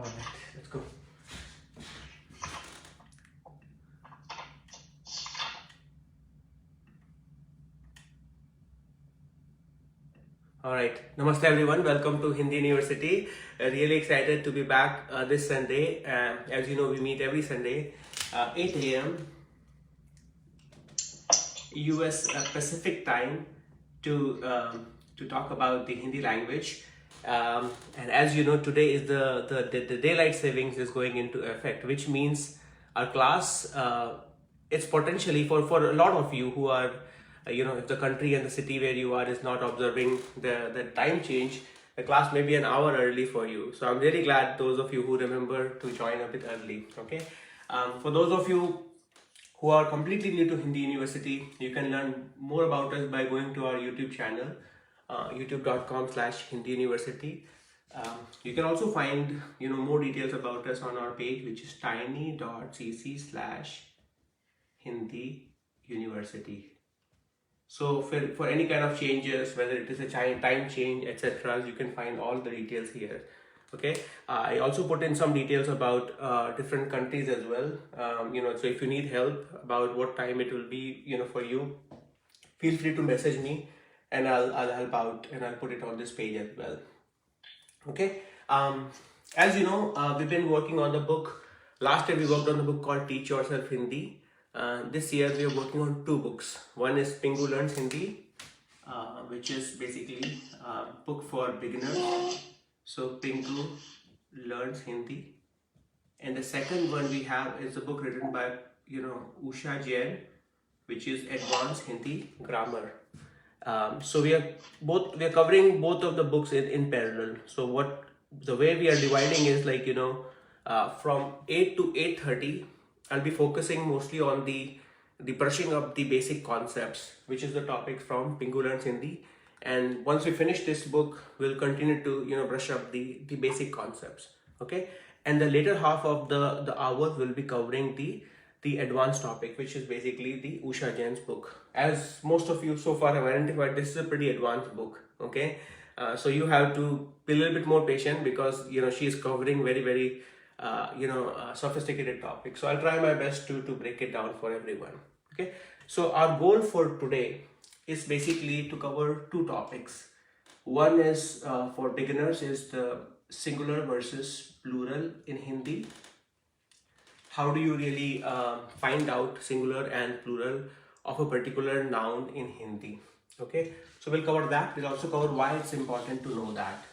All right, let's go. All right, Namaste everyone. Welcome to Hindi University. Really excited to be back this Sunday. As you know, we meet every Sunday, 8 a.m. US Pacific time to talk about the Hindi language. And as you know, today is the daylight savings is going into effect, which means our class it's potentially for a lot of you who are if the country and the city where you are is not observing the time change, the class may be an hour early for you. So I'm really glad those of you who remember to join a bit early. Okay, for those of you who are completely new to Hindi University, you can learn more about us by going to our YouTube channel, youtube.com/Hindi University. You can also find more details about us on our page, which is tiny.cc/Hindi University. So for any kind of changes, whether it is a time change, etc., you can find all the details here. Okay, I also put in some details about different countries as well. So if you need help about what time it will be, for you, feel free to message me, and I'll help out, and I'll put it on this page as well. Okay. As you know, we've been working on the book. Last year we worked on the book called Teach Yourself Hindi. This year we are working on two books. One is Pingu Learns Hindi, which is basically a book for beginners. So Pingu Learns Hindi. And the second one we have is a book written by Ashu Ji, which is Advanced Hindi Grammar. So we are covering both of the books in parallel. So the way we are dividing is from 8 to 8:30, I'll be focusing mostly on the brushing up the basic concepts, which is the topic from Pingu Learns Hindi. And once we finish this book, we'll continue to brush up the basic concepts. Okay, and the later half of the hour will be covering the advanced topic, which is basically the Ashu Ji's book. As most of you so far have identified, this is a pretty advanced book. Okay, so you have to be a little bit more patient because she is covering very very sophisticated topics. So I'll try my best to break it down for everyone. Okay, so our goal for today is basically to cover two topics. One is for beginners is the singular versus plural in Hindi. How do you really find out singular and plural of a particular noun in Hindi? Okay, so we'll cover that. We'll also cover why it's important to know that.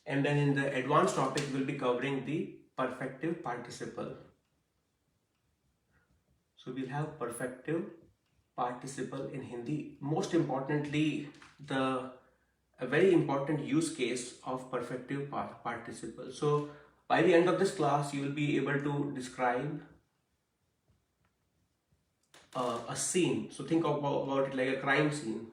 And then in the advanced topic, we'll be covering the perfective participle. So we'll have perfective participle in Hindi. Most importantly, a very important use case of perfective participle. So by the end of this class, you will be able to describe a scene. So think about it like a crime scene,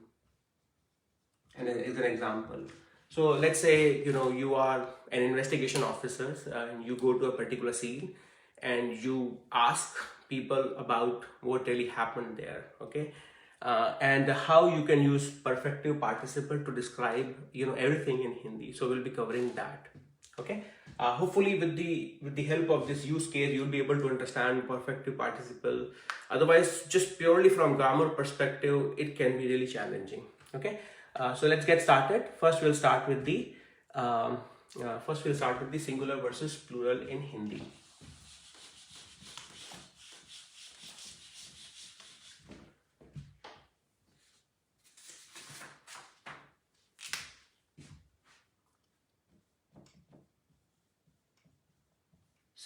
and as an example. So let's say you are an investigation officer and you go to a particular scene and you ask people about what really happened there. Okay, and how you can use perfective participle to describe everything in Hindi. So we'll be covering that. Okay, hopefully with the help of this use case, you'll be able to understand perfective participle. Otherwise, just purely from grammar perspective, it can be really challenging. Okay, so let's get started. First we'll start with the singular versus plural in Hindi.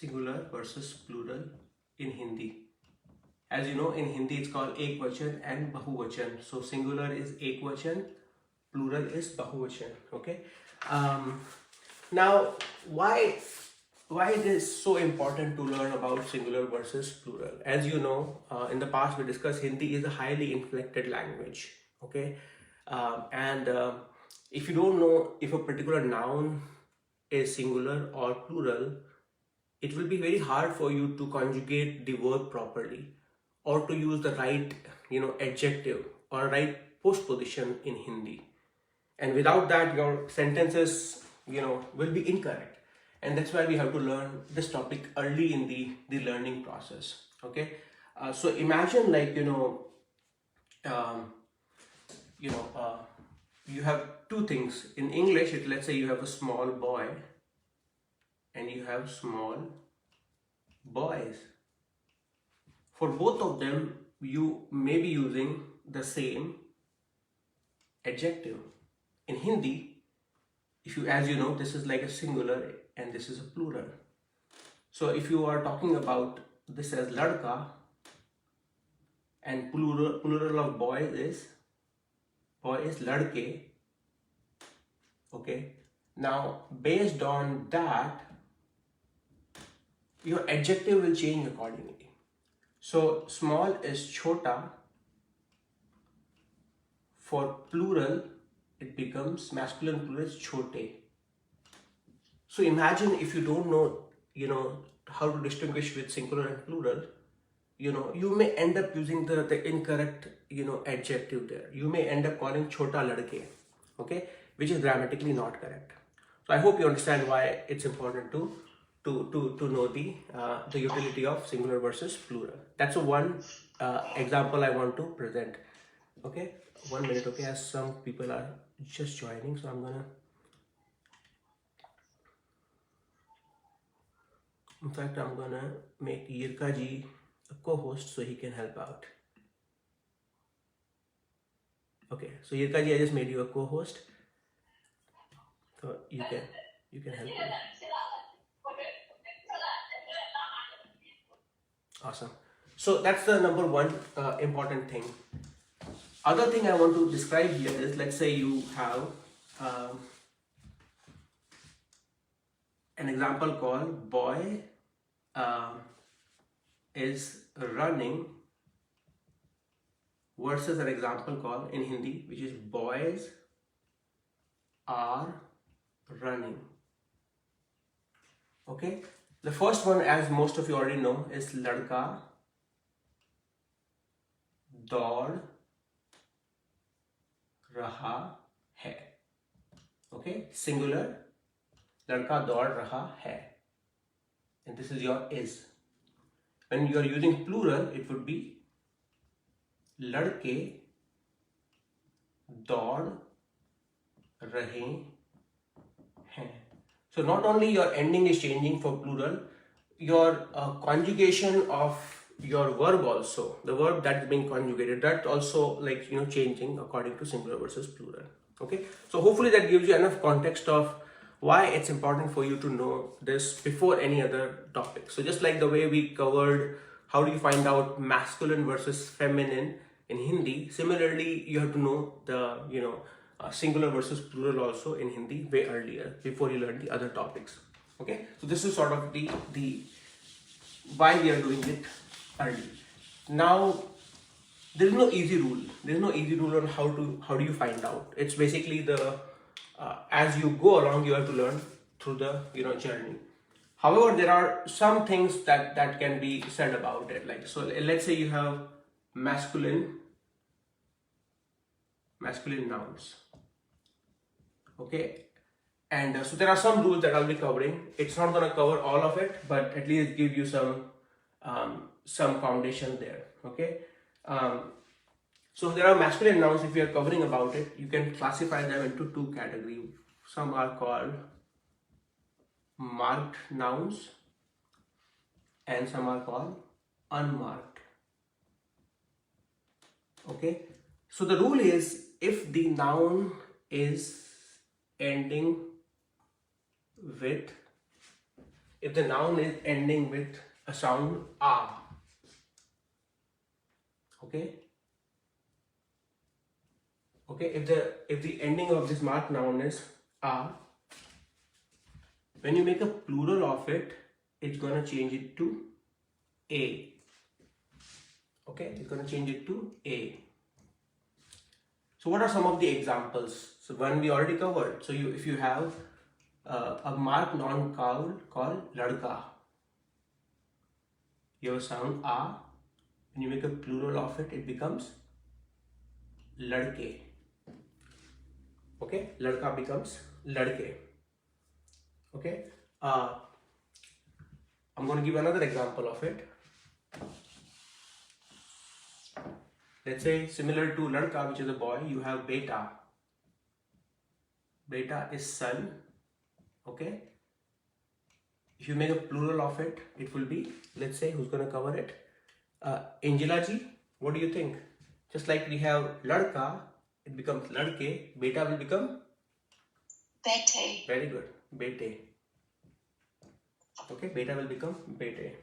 Singular versus plural in Hindi. As you know, in Hindi it's called ekvachan and bahuvachan. So singular is ekvachan, plural is bahuvachan. Okay. Now, why it is so important to learn about singular versus plural? As you know, in the past we discussed Hindi is a highly inflected language. Okay, and if you don't know if a particular noun is singular or plural, it will be very hard for you to conjugate the verb properly or to use the right adjective or right postposition in Hindi. And without that, your sentences will be incorrect. and that's why we have to learn this topic early in the learning process. Okay, so imagine, like, um, you know uh, you have two things in English. Let's say you have a small boy and you have small boys. For both of them, you may be using the same adjective. In Hindi, if you, as you know, this is like a singular and this is a plural. So if you are talking about this as ladka, and plural of boy is ladke. Okay, now based on that, your adjective will change accordingly. So small is chota. For plural, it becomes masculine plural is chote. So imagine if you don't know, how to distinguish with singular and plural, you may end up using the incorrect, adjective there. You may end up calling chota ladke, okay, which is grammatically not correct. So I hope you understand why it's important to know the utility of singular versus plural. That's one example I want to present. Okay, 1 minute. Okay, as some people are just joining, so I'm gonna. In fact, I'm gonna make Yirka Ji a co-host so he can help out. Okay, so Yirka Ji, I just made you a co-host, so you can help me. Awesome. So that's the number one important thing. Other thing I want to describe here is, let's say you have an example called boy is running versus an example called in Hindi, which is boys are running. Okay, the first one, as most of you already know, is ladka दौड़ रहा है. Okay, singular, लड़का दौड़ रहा है, and this is your is. When you are using plural, it would be लड़के दौड़ रहे हैं. So not only your ending is changing for plural, your conjugation of your verb also, the verb that is being conjugated, that also, like, changing according to singular versus plural. Okay, so hopefully that gives you enough context of why it's important for you to know this before any other topic. So just like the way we covered how do you find out masculine versus feminine in Hindi, similarly you have to know the singular versus plural also in Hindi way earlier before you learn the other topics. Okay, so this is sort of the why we are doing it early. Now there is no easy rule. There is no easy rule on how do you find out. It's basically the as you go along, you have to learn through the journey. However, there are some things that can be said about it. Like, so let's say you have masculine nouns. Okay, and so there are some rules that I'll be covering. It's not going to cover all of it, but at least give you some foundation there. Okay, so there are masculine nouns. If you are covering about it, you can classify them into two categories. Some are called marked nouns and some are called unmarked. Okay, so the rule is, if the noun is ending with a sound a, okay, if the ending of this marked noun is a, when you make a plural of it, it's gonna change it to a. Okay, it's gonna change it to a. So what are some of the examples? So one we already covered. So if you have a marked noun called ladka, you have a sound a. When you make a plural of it, it becomes ladke. Okay, ladka becomes ladke. Okay, I'm going to give another example of it. Let's say similar to ladka, which is a boy, you have beta. Beta is son. Okay. If you make a plural of it, it will be, let's say, who's going to cover it? Angela Ji, what do you think? Just like we have ladka, it becomes ladke. Beta will become? Bete. Very good. Bete. Okay, beta will become bete.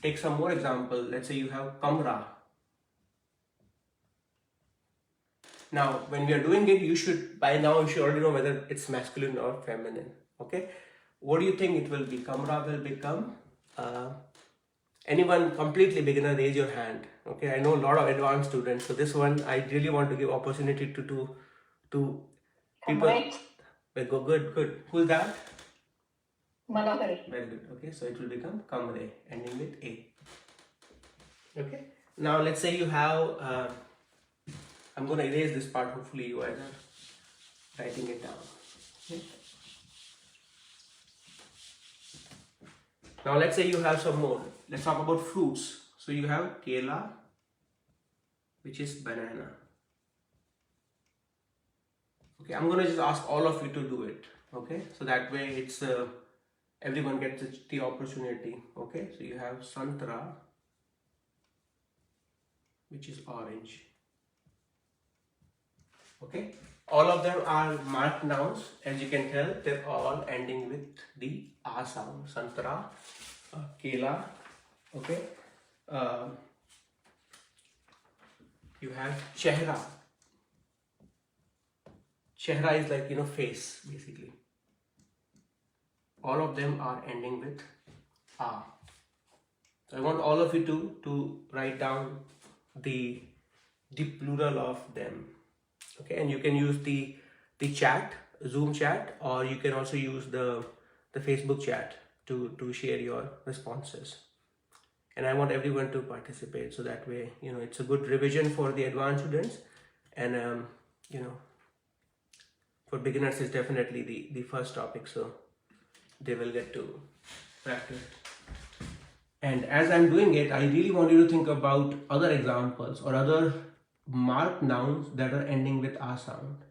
Take some more example. Let's say you have kamra. Now, when we are doing it, you should already know whether it's masculine or feminine. Okay, what do you think it will be? Kamra will become, anyone completely beginner, raise your hand. Okay, I know a lot of advanced students, so this one I really want to give opportunity to people. Good. Who's that? Manohari. Very good. Okay, so it will become kamre, ending with a. Okay. Now let's say you have. I'm going to erase this part. Hopefully you guys are writing it down. Okay. Now let's say you have some more. Let's talk about fruits. So you have kela, which is banana. Okay, I'm going to just ask all of you to do it. Okay, so that way it's everyone gets the opportunity. Okay, so you have santra, which is orange. Okay, all of them are marked nouns. As you can tell, they're all ending with the a sound. Santra, kela. Okay, you have chehra. Chehra is like, face basically. All of them are ending with a. So I want all of you to write down the plural of them. Okay, and you can use the chat, Zoom chat, or you can also use the Facebook chat to share your responses. And I want everyone to participate, so that way it's a good revision for the advanced students, and for beginners it's definitely the first topic, so they will get to practice. And as I'm doing it, I really want you to think about other examples or other marked nouns that are ending with a sound.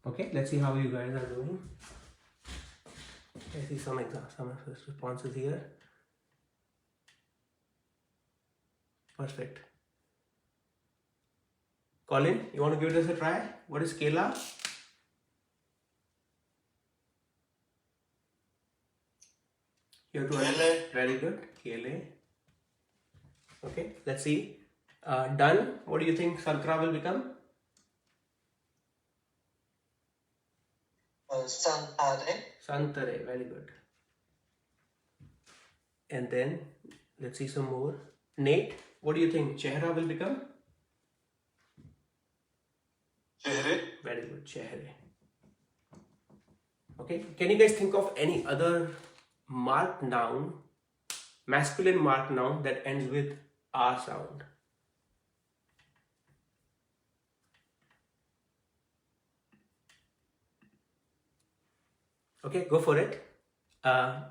Okay, let's see how you guys are doing. I see some responses here. Perfect. Colin, you want to give this a try? What is kela? You have to Kele. Very good. Kele. Okay, let's see. Done. What do you think santra will become? Santare. Santare. Very good. And then let's see some more. Nate, what do you think chehra will become? Chehre. Very good. Chehre. Okay, can you guys think of any other marked noun, masculine marked noun that ends with a sound? Okay, go for it. I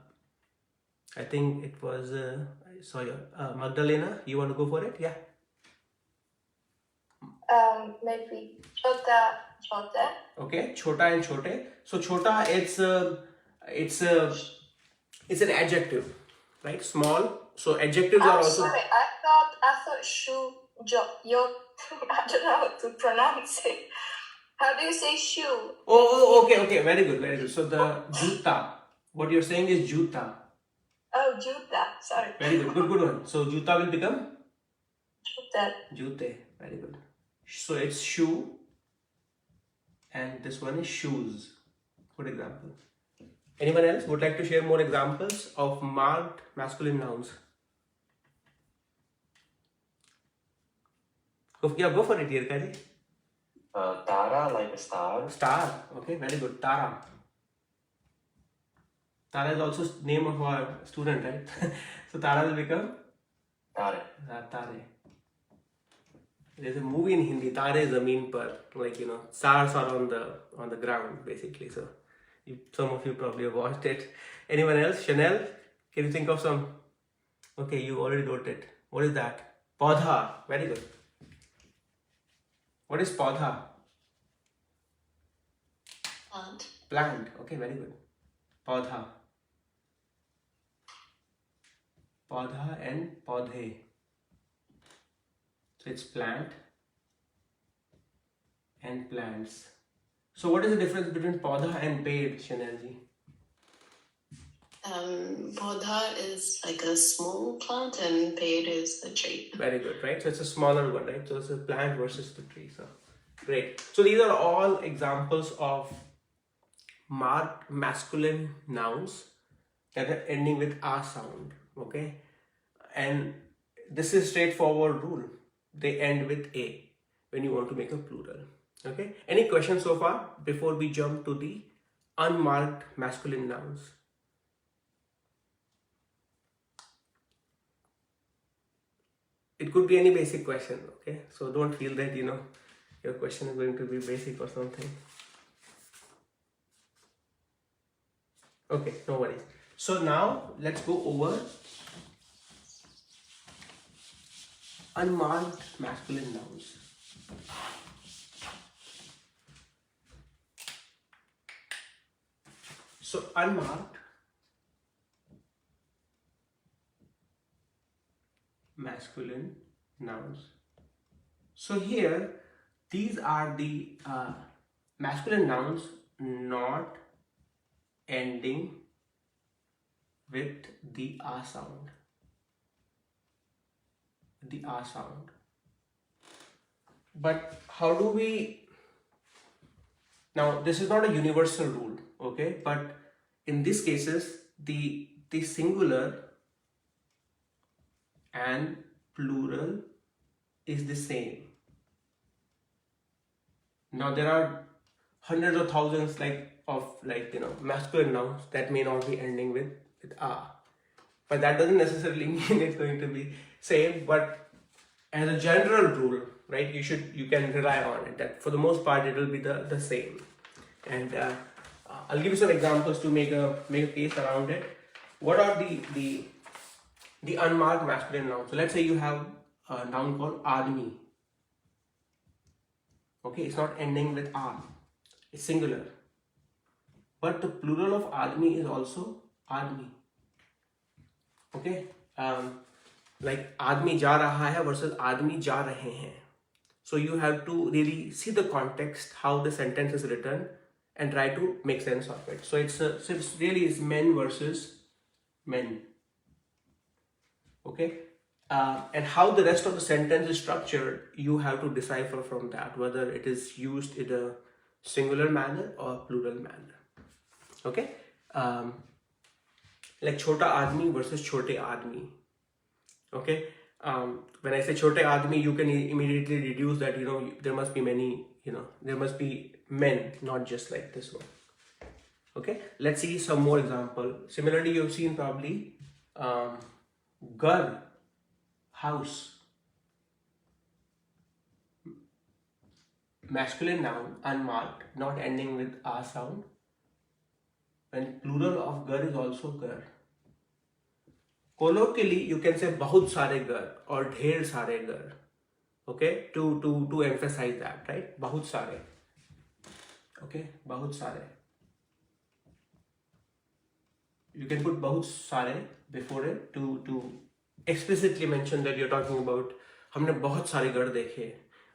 think it was, I saw your, Magdalena, you want to go for it? Yeah. Maybe chota, chote. Okay, chota and chote. So chota, it's an adjective, right? Small. So adjectives are also. Sorry, I thought shoe, yo, I don't know how to pronounce it. How do you say shoe? Oh, okay, very good. So the juta, what you're saying is juta. Oh, juta, sorry. Very good one. So juta will become? Jute, very good. So it's shoe, and this one is shoes. Good example. Anyone else would like to share more examples of marked masculine nouns? Go for it, Yirkari. Tara, like a star. Star, okay, very good. Tara. Tara is also name of our student, right? So Tara will become? Tare. Tare. There's a movie in Hindi, Tare Zameen Par, like stars are on the ground basically. So some of you probably have watched it. Anyone else? Chanel, can you think of some? Okay, you already wrote it. What is that? Paudha. Very good. What is paudha? Plant. Plant. Okay, very good. Paudha. Paudha and paudhe. So it's plant and plants. So what is the difference between paudha and paid, Chanel ji? Paudha is like a small plant and paid is the tree. Very good, right? So it's a smaller one, right? So it's a plant versus the tree. So great. So these are all examples of marked masculine nouns that are ending with a sound. Okay, and this is straightforward rule. They end with a when you want to make a plural. Okay. Any questions so far before we jump to the unmarked masculine nouns? It could be any basic question, okay? So don't feel that, your question is going to be basic or something. Okay, no worries. So now let's go over unmarked masculine nouns. So unmarked masculine nouns. So here, these are the masculine nouns not ending with the a sound. The a sound. But how do we? Now this is not a universal rule, okay? But in these cases, the singular and plural is the same. Now there are hundreds of thousands of masculine nouns that may not be ending with a, but that doesn't necessarily mean it's going to be same. But as a general rule, right, you can rely on it that for the most part it will be the same. And I'll give you some examples to make a case around it. What are the unmarked masculine nouns? So let's say you have a noun called admi. Okay, it's not ending with a, it's singular. But the plural of admi is also admi. Okay, like admi ja raha hai versus admi ja rahe hain. So you have to really see the context, how the sentence is written, and try to make sense of it. So it's really is men versus men. Okay, and how the rest of the sentence is structured, you have to decipher from that whether it is used in a singular manner or plural manner. Okay, like chota admi versus chote admi. Okay, when I say chote admi, you can immediately deduce that there must be many, there must be men, not just like this one. Okay, let's see some more example. Similarly, you've seen probably gar, house. Masculine noun, unmarked, not ending with a sound. When plural of gar is also gar. Colloquially, you can say bahut sare gar or dher sare gar. Okay, to emphasize that, right? Bahut sare. Okay, bahut sare. You can put bahut sare before it to explicitly mention that you're talking about हमने बहुत सारे घर देखे.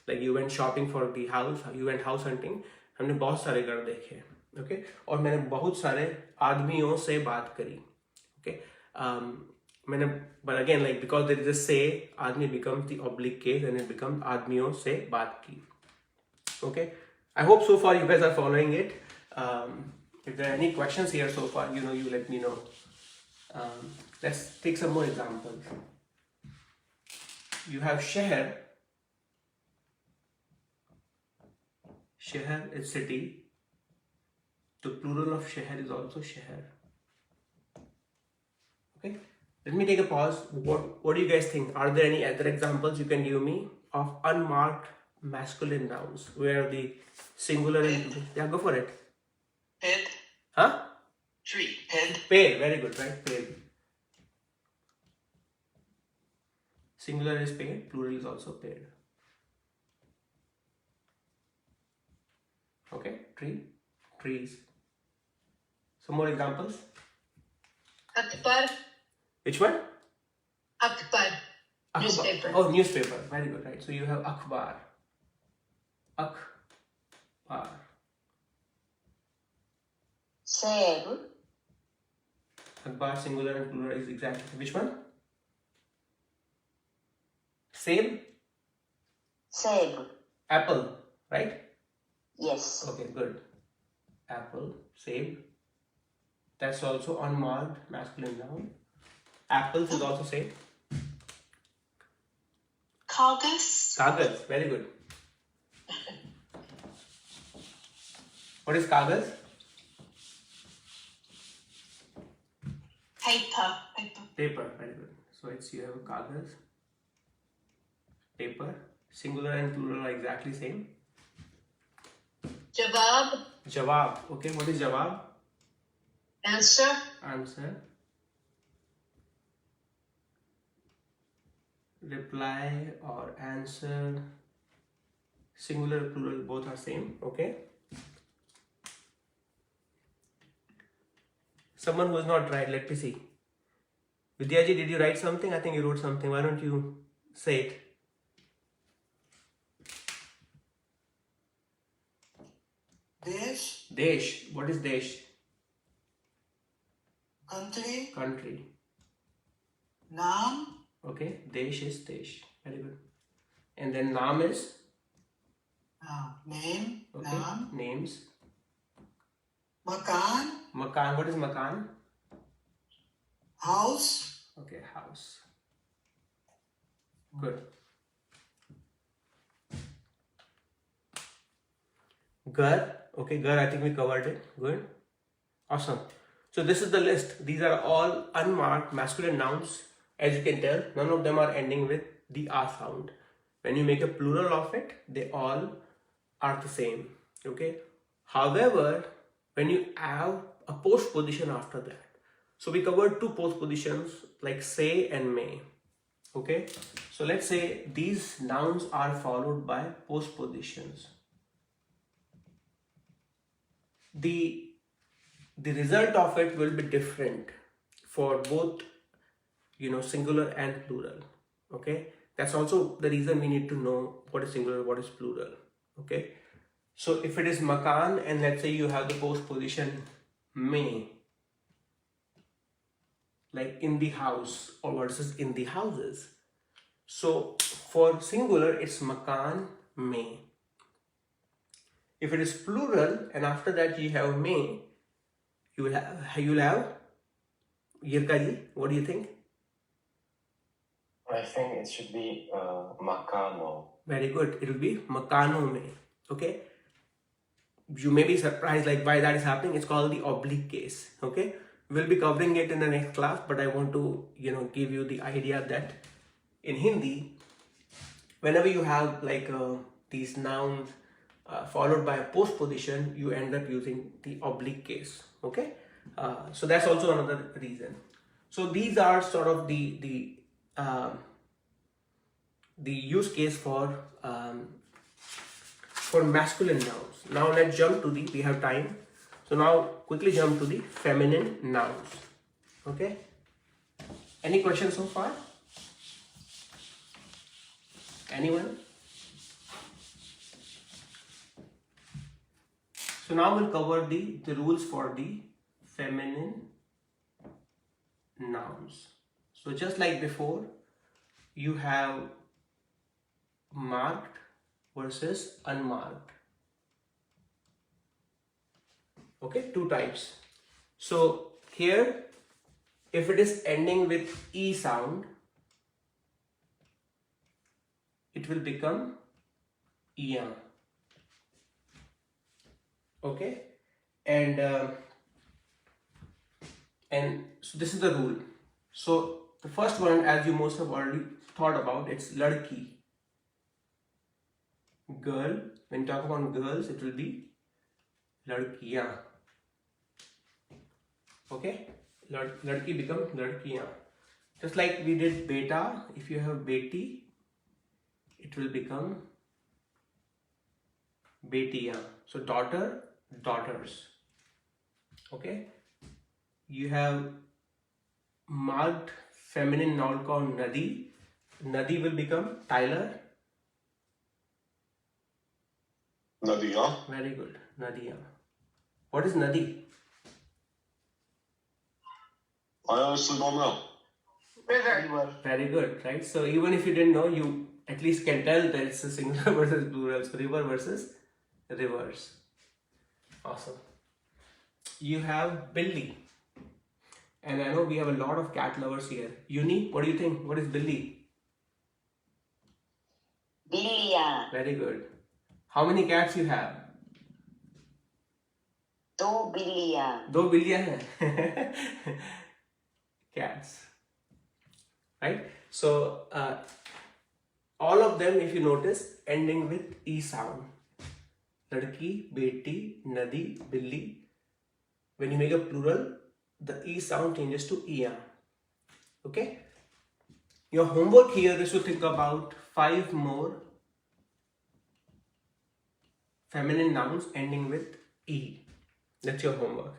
Like you went shopping for the house, you went house hunting, हमने बहुत सारे घर देखे. Okay, और मैंने बहुत सारे आदमियों से बात करी. Okay, but again, like because there is a say, आदमी becomes the oblique case and it becomes आदमियों से बात की. Okay, I hope so far you guys are following it. If there are any questions here so far, you let me know. Let's take some more examples. You have sheher. Sheher is city. The plural of sheher is also sheher. Okay. Let me take a pause. What do you guys think? Are there any other examples you can give me of unmarked masculine nouns where the singular and yeah, go for it. Pid. Huh? Tree. Pid. Paid. Very good, right? Paid. Singular is paid. Plural is also paid. Okay. Tree. Trees. Some more examples. Akbar. Which one? Akbar. Akhbar. Newspaper. Oh, newspaper. Very good, right? So you have akhbar. Akhbar. Seb. Akhbar singular and plural is exactly which one? Same. Seb. Apple, right? Yes. Okay, good. Apple, same. That's also unmarked masculine noun. Apples is also same. Kagas. Kagas, very good. What is kagas? Paper. Paper. Paper, very good. So it's you have kagas, paper. Singular and plural are exactly same. Jawab. Jawab. Okay, what is jawab? Answer. Answer. Reply or answer. Singular, plural, both are same. Okay. Someone who is not right, let me see. Vidyaji, did you write something? I think you wrote something. Why don't you say it? Desh, Desh. What is Desh? country, Country. naam, Okay. Desh is Desh. Very good. And then Naam is? name, Okay. naam, Names. makan, Makan. What is Makan? house, Okay. House. Good. Gar. Okay. Gar. I think we covered it. Good. Awesome. So this is the list. These are all unmarked masculine nouns. As you can tell, none of them are ending with the A sound. When you make a plural of it, they all are the same. Okay. However, when you have a post position after that, so we covered two post positions like say and may. Okay. So let's say these nouns are followed by post positions. The result of it will be different for both, singular and plural. Okay, that's also the reason we need to know what is singular, what is plural. Okay, so if it is makan and let's say you have the post position may, like in the house or versus in the houses. So for singular it's makan may. If it is plural and after that you have may, you will have Yirkaji, what do you think? I think it should be Makano. Very good. It will be Makano me. Okay. You may be surprised like why that is happening. It's called the oblique case. Okay. We'll be covering it in the next class, but I want to, give you the idea that in Hindi, whenever you have like these nouns followed by a post position, you end up using the oblique case. Okay. So that's also another reason. So these are sort of the use case for masculine nouns. Now let's jump to we have time. So now quickly jump to the feminine nouns. Okay. Any questions so far? Anyone? So now we'll cover the rules for the feminine nouns. So just like before, you have marked versus unmarked. Okay, two types. So here, if it is ending with E sound, it will become Ian. Okay, and so this is the rule. So the first one, as you most have already thought about, it's ladki. Girl. When you talk about girls, it will be ladkiyan. Okay? Ladki becomes ladkiyan. Just like we did beta, if you have beti, it will become betiyan. So daughter, daughters. Okay? You have marked feminine noun called Nadi. Nadi will become Tyler. Nadiya. Very good. Nadiya. What is Nadi? I honestly don't know. River. River. Very good, right? So even if you didn't know, you at least can tell that it's a singular versus plural. So river versus rivers. Awesome. You have Billy. And I know we have a lot of cat lovers here. Uni, what do you think? What is Billy? बिल्लियाँ Very good. How many cats you have? 2 बिल्लियाँ दो बिल्लियां हैं. Cats. Right? So, all of them, if you notice, ending with E sound. Ladki, beti, nadi, billi. When you make a plural, the E sound changes to Iya. Okay? Your homework here is to think about 5 more feminine nouns ending with E. That's your homework.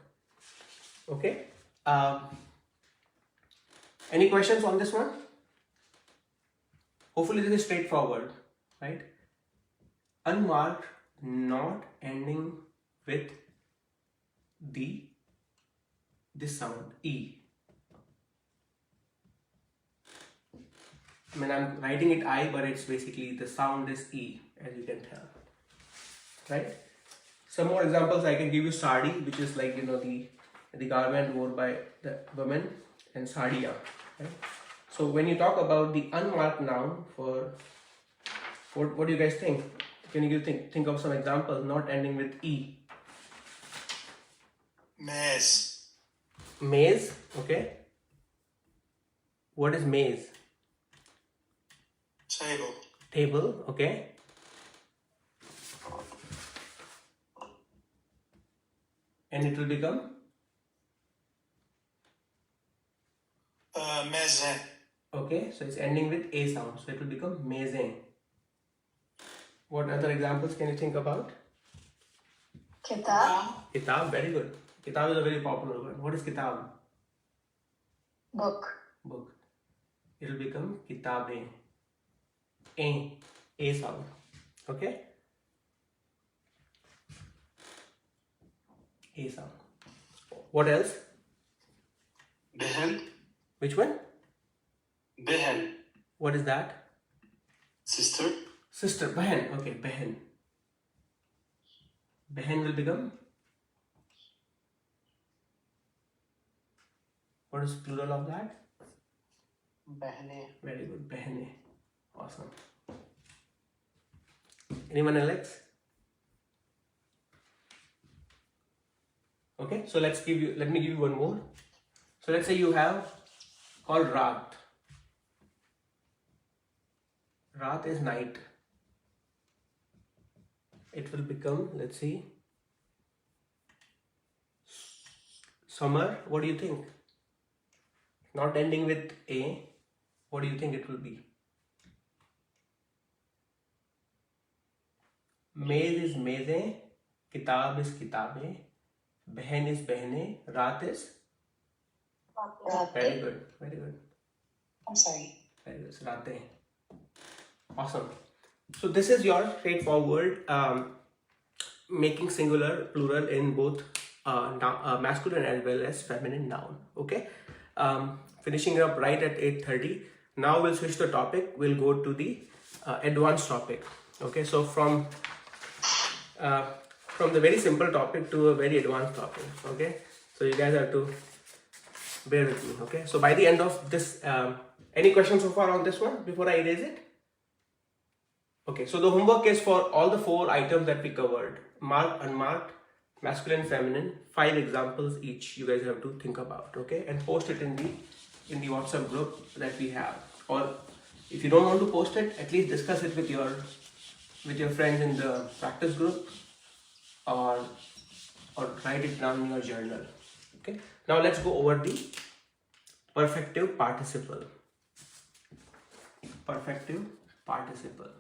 Okay? Any questions on this one? Hopefully this is straightforward, right? Unmarked, not ending with this sound, E. I mean, I'm writing it I, but it's basically the sound is E, as you can tell. Right? Some more examples I can give you. Sari, which is like, the garment worn by the women, and sadiya. Right? So when you talk about the unmarked noun for what do you guys think? Can you think of some examples not ending with E? Maze. Maze, okay. What is maze? Table. Table, okay. And it will become Meze. okay. So it's ending with A sound, so it will become maze. What other examples can you think about? Kitab. Kitab, very good. Kitab is a very popular word. What is kitab? Book. Book. It will become kitabe. A sound. Okay? A sound. What else? Behen. Which one? Behen. What is that? Sister. Sister. Behen. Okay, behen. Behen will become? What is plural of that? Behne. Very good. Behne. Awesome. Anyone else? Okay, so let me give you one more. So let's say you have called Raat. Raat is night. It will become, let's see, summer. What do you think? Not ending with A. What do you think it will be? Maze is meze. Kitab is kitabe. Behen is behne. Raat is? Very good. Very good. I'm sorry. Very good. Rate. Awesome. So this is your straightforward making singular plural in both masculine as well as feminine noun. Okay. Finishing up right at 8:30. Now we'll switch the topic. We'll go to the advanced topic. Okay. So from the very simple topic to a very advanced topic. Okay. So you guys have to bear with me. Okay. So by the end of this, any questions so far on this one before I erase it? Okay, so the homework is for all the 4 items that we covered: marked, unmarked, masculine, feminine. 5 examples each you guys have to think about, okay, and post it in the in the WhatsApp group that we have. Or if you don't want to post it, at least discuss it with your friends in the practice group, or write it down in your journal. Okay. Now let's go over the perfective participle. Perfective participle.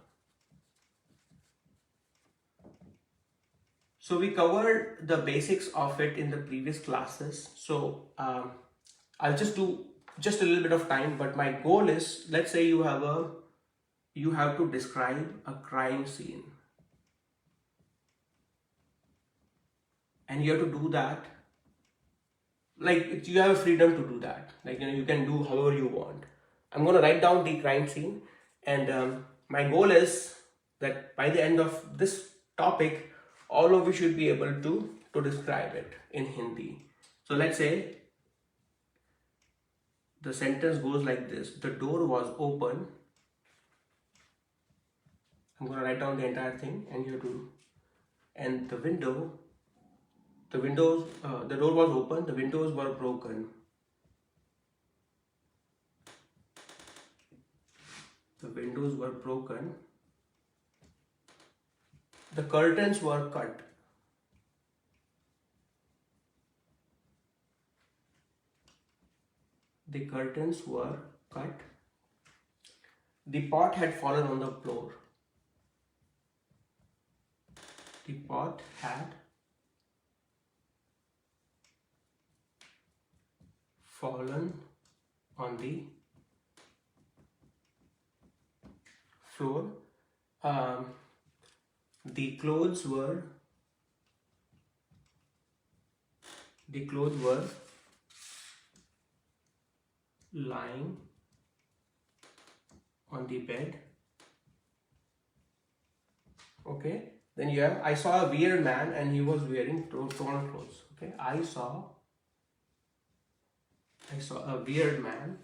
So we covered the basics of it in the previous classes. So I'll just do just a little bit of time, but my goal is, let's say you have to describe a crime scene, and you have to do that. Like, you have freedom to do that. Like, you can do however you want. I'm going to write down the crime scene, and my goal is that by the end of this topic, all of you should be able to describe it in Hindi. So let's say the sentence goes like this: the door was open. I'm going to write down the entire thing, and you have to, and the door was open, the windows were broken. The windows were broken. The curtains were cut. The curtains were cut. The pot had fallen on the floor. The pot had fallen on the floor. The clothes were lying on the bed. Okay. Then you have, I saw a weird man and he was wearing torn clothes. Okay. I saw a weird man.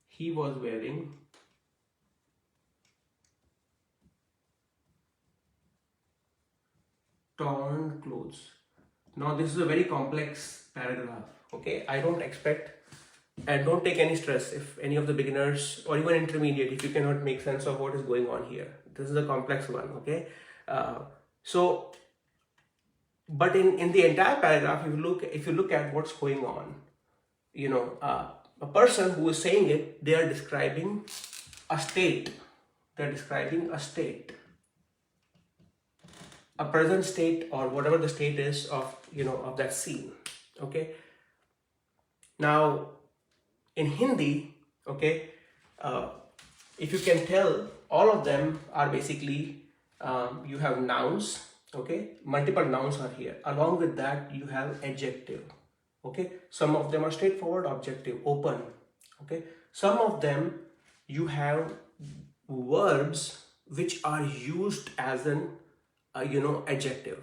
He was wearing torn clothes. Now this is a very complex paragraph. Okay, I don't expect, and don't take any stress if any of the beginners or even intermediate, if you cannot make sense of what is going on here. This is a complex one. Okay, but in the entire paragraph, if you look at what's going on, a person who is saying it, they are describing a state. They're describing a state, a present state, or whatever the state is of that scene. Okay. Now, in Hindi, okay, if you can tell, all of them are basically you have nouns. Okay, multiple nouns are here. Along with that, you have adjective. Okay, some of them are straightforward, objective, open. Okay, some of them you have verbs which are used as an adjective.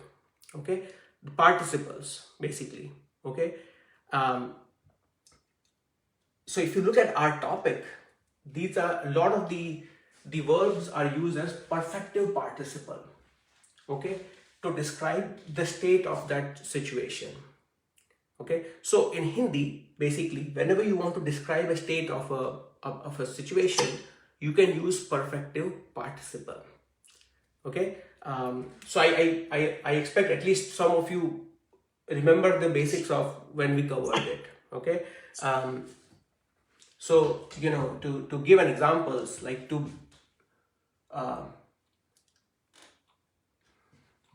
Okay, the participles basically. Okay, so if you look at our topic, these are a lot of the verbs are used as perfective participle. Okay, to describe the state of that situation. Okay, so in Hindi, basically, whenever you want to describe a state of a situation, you can use perfective participle. Okay, so I expect at least some of you remember the basics of when we covered it. Okay, so to give an examples, like I'm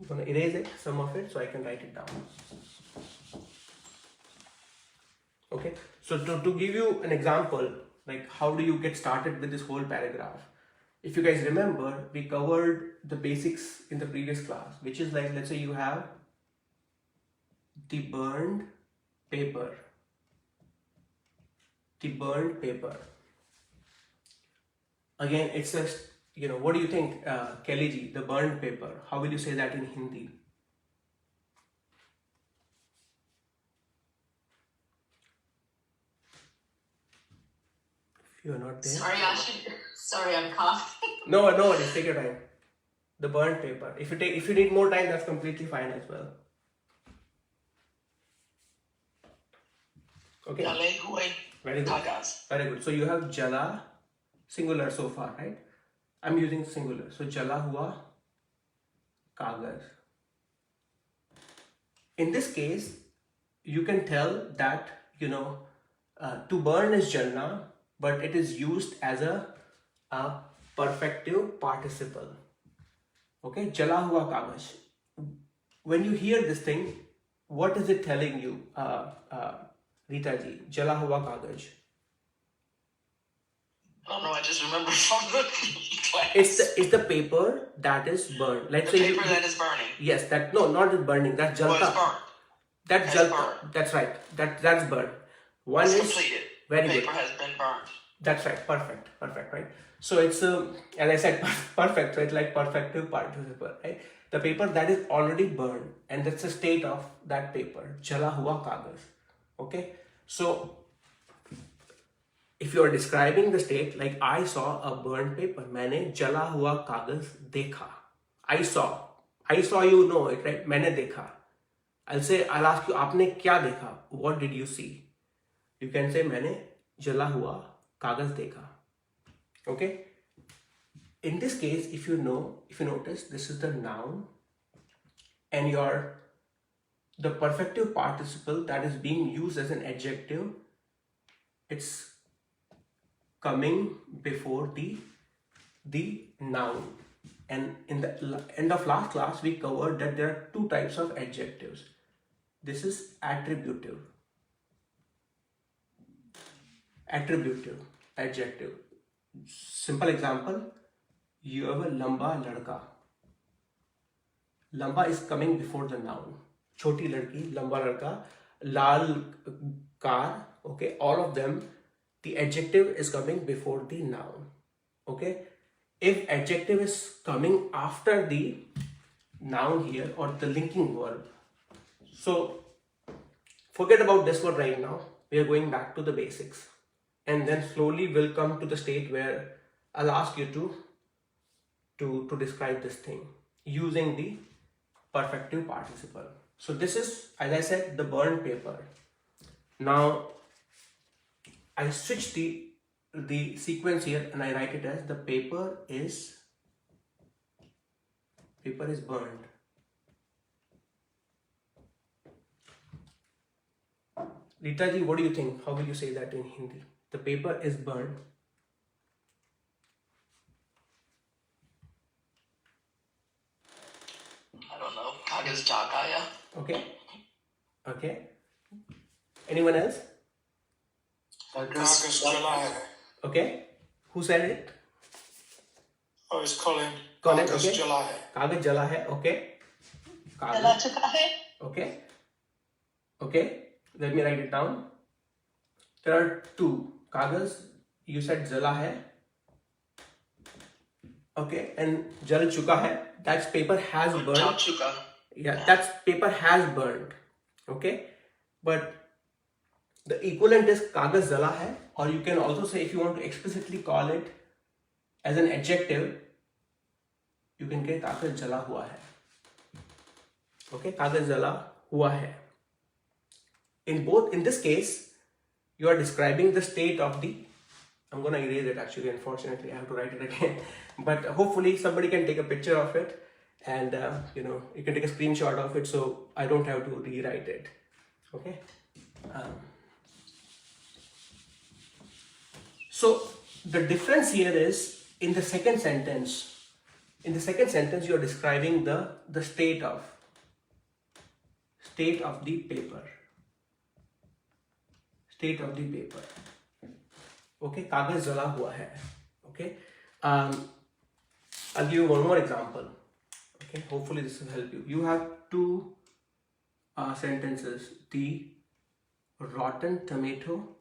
gonna erase it, some of it, so I can write it down. Okay, so to give you an example, like how do you get started with this whole paragraph? If you guys remember, we covered the basics in the previous class, which is like, let's say you have the burned paper. The burned paper. Again, it says, what do you think, Kelly ji, the burned paper? How will you say that in Hindi? If you're not there. Sorry, Ashu. Sorry, I'm coughing. No, just take your time. The burnt paper. If you need more time, that's completely fine as well. Okay. Jale hue Very good. kagas. Very good. So you have jala, singular so far, right? I'm using singular. So jala hua kagaz. In this case, you can tell that, to burn is jalna, but it is used as a perfective participle. Okay, jala hua kagaz. When you hear this thing, what is it telling you, Rita ji? Jala hua kagaz. I don't know, I just remember from the class. It's the paper that is burned. Let's the say paper that is burning. Yes, not is burning. That's jalta. Was burnt. That's has jalta. burned. That's right. That's burned. One It's is completed. very Paper good. has been burned. That's right. Perfect. Right. So it's as I said, perfect. Right, like perfective participle. Right. The paper that is already burned, and that's the state of that paper. Jala hua kagaz. Okay. So if you are describing the state, like I saw a burned paper, मैंने जला हुआ कागज देखा. I saw, you know it, right? मैंने देखा. I'll ask you, आपने क्या देखा? What did you see? You can say मैंने जला हुआ कागज देखा. Okay. In this case, if you notice, this is the noun, and the perfective participle that is being used as an adjective, it's coming before the noun. And in the end of last class, we covered that there are two types of adjectives. This is attributive adjective. Simple example, you have a lamba ladka. Lamba is coming before the noun. Choti ladki, lamba ladka, lal car, okay, all of them, the adjective is coming before the noun. Okay, if adjective is coming after the noun here, or the linking verb, so forget about this one right now. We are going back to the basics, and then slowly we'll come to the state where I'll ask you to describe this thing using the perfective participle. So this is, as I said, the burned paper. Now I switch the sequence here, and I write it as the paper is burned. Rita ji, what do you think? How will you say that in Hindi? The paper is burned. I don't know. Kagas jagaya. Okay. Anyone else? Kagas jala hai. Okay. Who said it? Oh, it's Colin. Colin, Kagas okay. jala hai. Kagaz jala hai. Okay. Jala chuka hai. Okay. Let me write it down. There are two. Kagaz, you said jala hai. Okay. And jal chuka hai. That's paper has burned. Jal chuka. Yeah, that's paper has burned. Okay. But the equivalent is kagaz jala hai. Or you can also say, if you want to explicitly call it as an adjective, you can get kagaz jala hua hai. Okay, kagaz jala hua hai. In this case, you are describing the state of the, I'm gonna erase it actually, unfortunately I have to write it again, but hopefully somebody can take a picture of it, and you can take a screenshot of it, so I don't have to rewrite it. Okay. So the difference here is in the second sentence. In the second sentence, you are describing the state of the paper. State of the paper. Okay, kagaz jala hua hai. Okay, I'll give you one more example. Okay, hopefully this will help you. You have two sentences: the rotten tomato,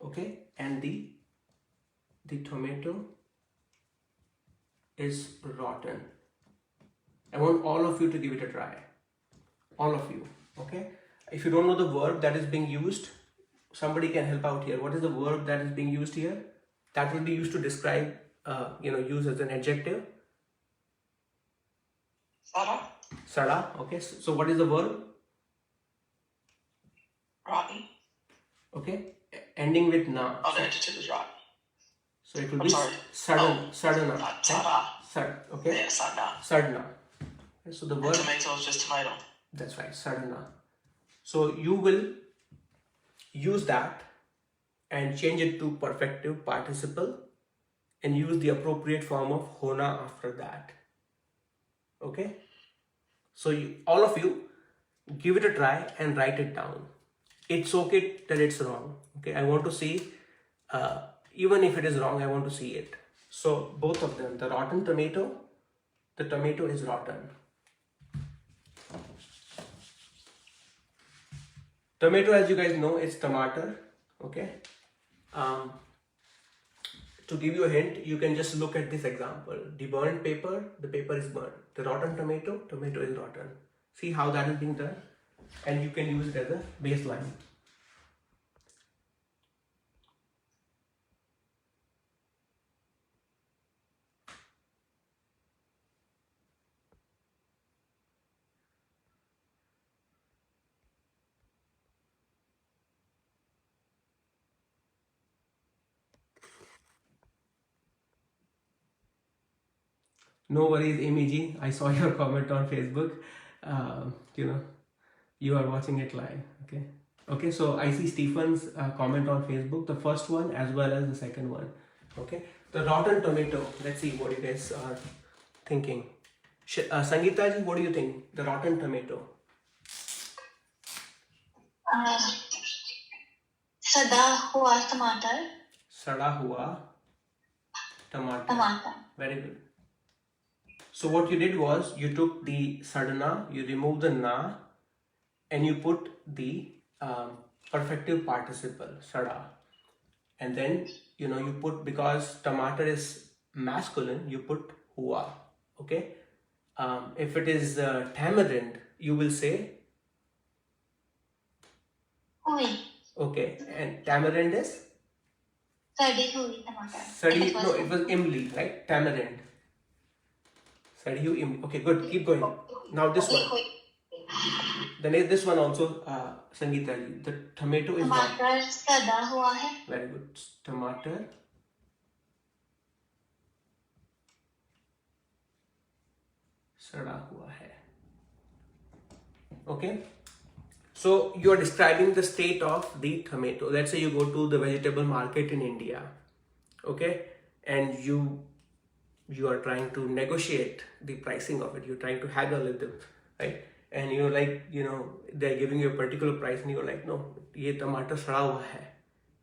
okay, and the tomato is rotten. I want all of you to give it a try. All of you, okay? If you don't know the verb that is being used, somebody can help out here. What is the verb that is being used here? That will be used to describe use as an adjective? Sada? Sada. Okay. So what is the verb? Rotten? Okay. Ending with na. Oh, the adjective is rotten. So it will I'm be sorry. sadana. Oh, Sadana. not sada. Sad. Okay. Yeah, sada. Sadna. So the And verb. tomato is just tomato. That's right. Sadana. So you will use that and change it to perfective participle and use the appropriate form of hona after that. Okay. So all of you give it a try and write it down. It's okay that it's wrong. Okay. I want to see, even if it is wrong, I want to see it. So both of them, the rotten tomato, the tomato is rotten. Tomato, as you guys know, is tomato. Okay. To give you a hint, you can just look at this example. The burnt paper, the paper is burnt. The rotten tomato, tomato is rotten. See how that is being done? And you can use it as a baseline. No worries, Amy G. I saw your comment on Facebook. You are watching it live. Okay. Okay. So I see Stephen's comment on Facebook, the first one as well as the second one. Okay. The rotten tomato. Let's see what you guys are thinking. Sangeeta ji, what do you think? The rotten tomato. सड़ा हुआ टमाटर. Sada hua tomato. टमाटर. Very good. So what you did was you took the sadana, you removed the na, and you put the perfective participle sada, and then you put, because tomato is masculine, you put hua. Okay. If it is tamarind, you will say हुई. okay, and tamarind is सड़ी हुई टमाटर. sadi. No, it was imli, right? Tamarind. Sadi hu imli. Okay, good. Keep going. Now this one. Then this one also, Sangeeta ji. The tomato is not. टमाटर सड़ा हुआ है. Very good. Tomato सड़ा हुआ है. Okay. So you are describing the state of the tomato. Let's say you go to the vegetable market in India. Okay. And you are trying to negotiate the pricing of it. You're trying to haggle with them, right? And you're like, they're giving you a particular price and you're like, no, ye tomato sada hua hai.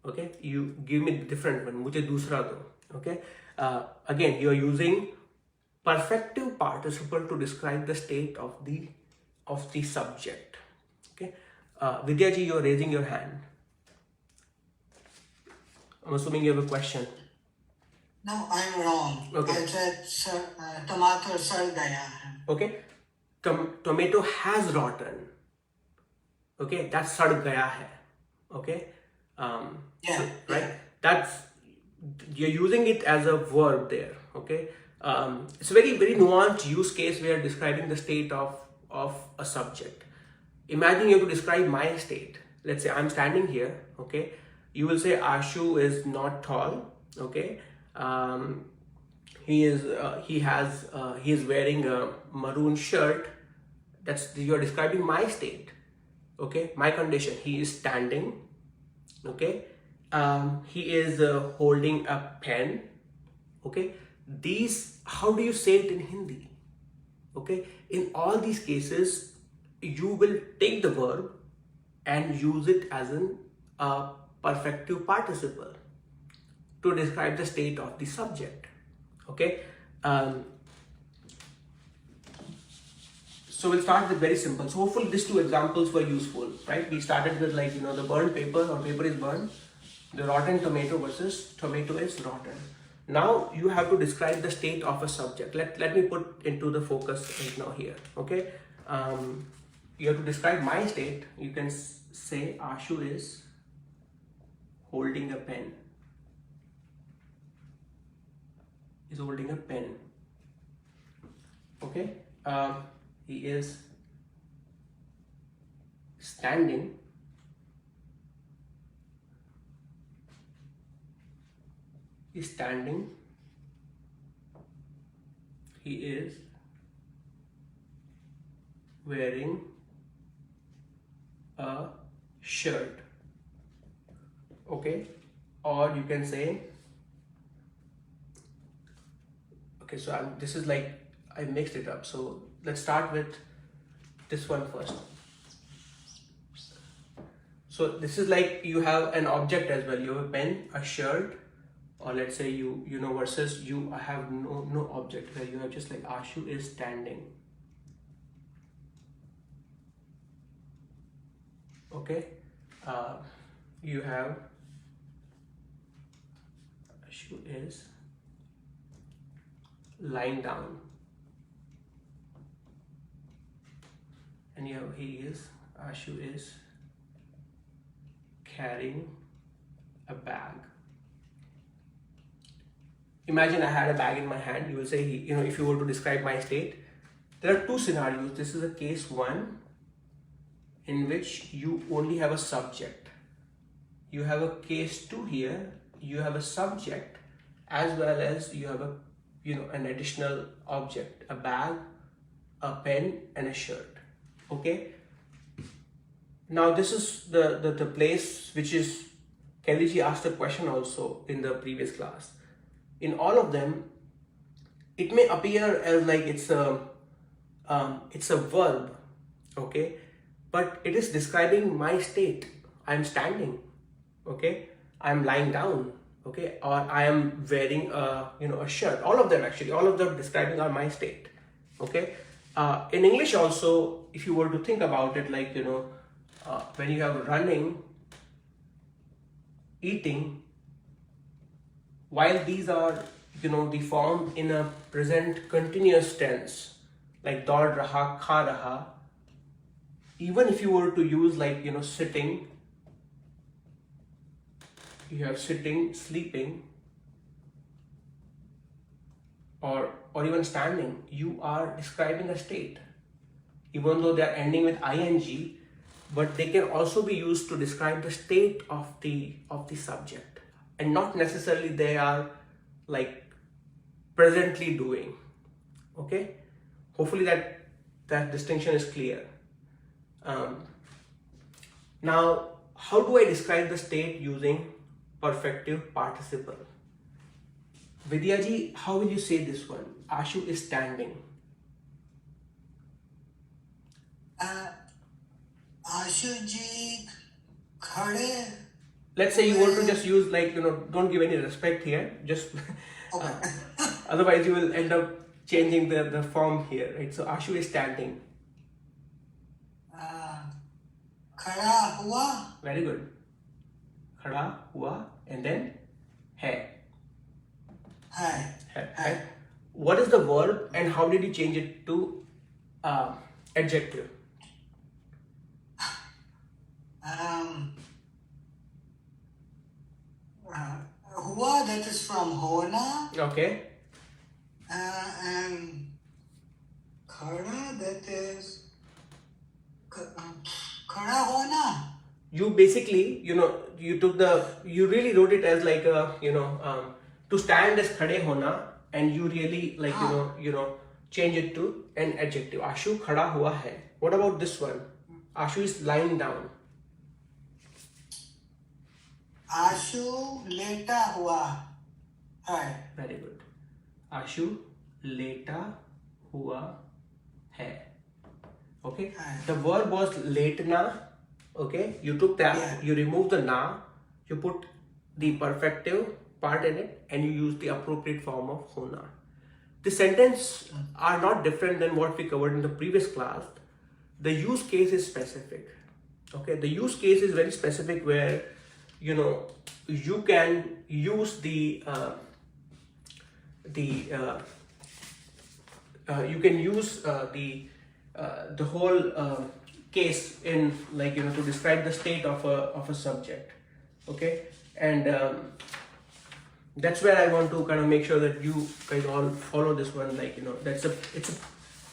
Okay. You give me the different one. Mujhe dusra do. Okay. Again, you are using perfective participle to describe the state of the subject. Okay. Vidya ji, you are raising your hand. I'm assuming you have a question. No, I'm wrong. Okay. I said tomato सड़ गया है. Okay. Tomato has rotten. Okay. That's सड़ गया है. Okay. Yeah. Right. That's, you're using it as a verb there. Okay. It's a very, very nuanced use case where you're describing the state of a subject. Imagine you have to describe my state. Let's say I'm standing here. Okay. You will say Ashu is not tall. Okay. He is wearing a maroon shirt. You're describing my state. Okay. My condition. He is standing. Okay. He is holding a pen. Okay. How do you say it in Hindi? Okay. In all these cases, you will take the verb and use it as a perfective participle to describe the state of the subject. Okay. So we'll start with very simple. So hopefully these two examples were useful, right? We started with the burnt paper or paper is burnt, the rotten tomato versus tomato is rotten. Now you have to describe the state of a subject. Let me put into the focus right now here. Okay. You have to describe my state. You can say Ashu is holding a pen. is holding a pen. Okay, he is standing. He's standing. He is wearing a shirt. Okay, or you can say, okay, so this is like I mixed it up. So let's start with this one first. So this is like you have an object as well. You have a pen, a shirt, or let's say you know versus you have no object where you have just like Ashu is standing. Okay, you have Ashu is lying down, and you have Ashu is carrying a bag. Imagine I had a bag in my hand. You will say, if you were to describe my state, there are two scenarios. This is a case one in which you only have a subject. You have a case two here. You have a subject as well as you have an additional object, a bag, a pen, and a shirt. Okay. Now this is the place which is Kelly ji asked a question also in the previous class. In all of them, it may appear as like it's a verb, okay, but it is describing my state. I'm standing, okay, I'm lying down, okay, or I am wearing a shirt. All of them describing are my state, okay. In English also, if you were to think about it, like when you have running, eating, while these are the form in a present continuous tense, like daud raha, kha raha, even if you were to use like sitting, you have sitting, sleeping, or even standing, you are describing a state, even though they are ending with ing, but they can also be used to describe the state of the subject, and not necessarily they are like presently doing. Okay, hopefully that distinction is clear. Now, how do I describe the state using perfective participle? Vidya ji, how will you say this one? Ashu is standing. Ashu Ji khade. Let's say you want to just use like, don't give any respect here, just Okay. otherwise you will end up changing the form here, right? So Ashu is standing. Khada hua. Very good. Khada hua, and then hai. Hai. Hai. What is the verb and how did you change it to adjective? Hua, that is from hona, Okay. and khada, that is khada hona. You basically, you really wrote it as like to stand as khade hona, and you really like, change it to an adjective. Ashu khada hua hai. What about this one? Ashu is lying down. Ashu leta hua hai. Very good. Ashu leta hua hai. Okay. Hai. The verb was letna. Okay. You took that. Yeah. You removed the na. You put the perfective part in it, and you use the appropriate form of hona. The sentence are not different than what we covered in the previous class. The use case is specific. Okay. The use case is very specific where you can use the whole case in like to describe the state of a subject. Okay, and that's where I want to kind of make sure that you guys all follow this one. Like,